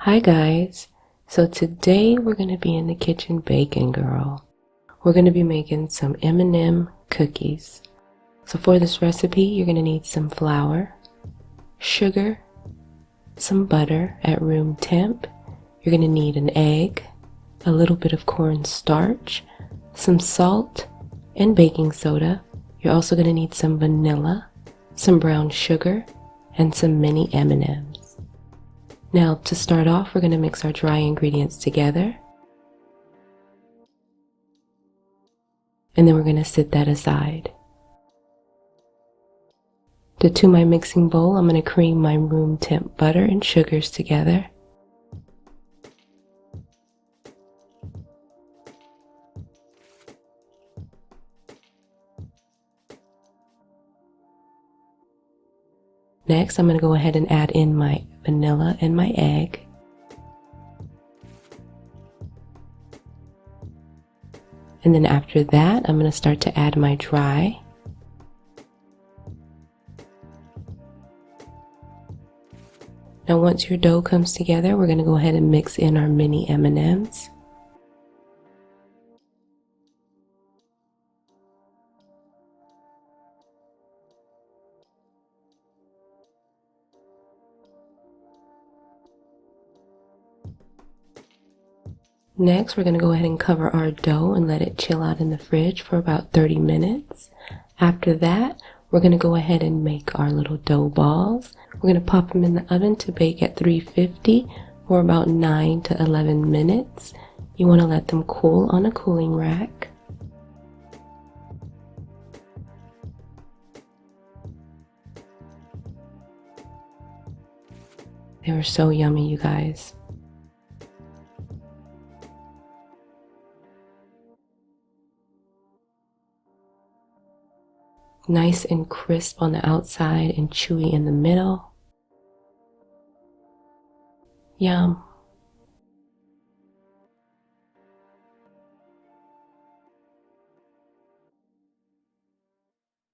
Hi guys, so today we're going to be in the kitchen baking, girl. We're going to be making some M&M cookies. So for this recipe you're going to need some flour, sugar, some butter at room temp. You're going to need an egg, a little bit of cornstarch, some salt and baking soda. You're also going to need some vanilla, some brown sugar, and some mini M&Ms. Now to start off, we're going to mix our dry ingredients together. And then we're going to set that aside. To my mixing bowl, I'm going to cream my room temp butter and sugars together. Next, I'm going to go ahead and add in my vanilla and my egg. And then after that, I'm going to start to add my dry. Now once your dough comes together, we're going to go ahead and mix in our mini M&Ms. Next, we're going to go ahead and cover our dough and let it chill out in the fridge for about 30 minutes. After that, we're going to go ahead and make our little dough balls. We're going to pop them in the oven to bake at 350 for about 9 to 11 minutes. You want to let them cool on a cooling rack. They were so yummy, you guys. Nice and crisp on the outside and chewy in the middle. Yum.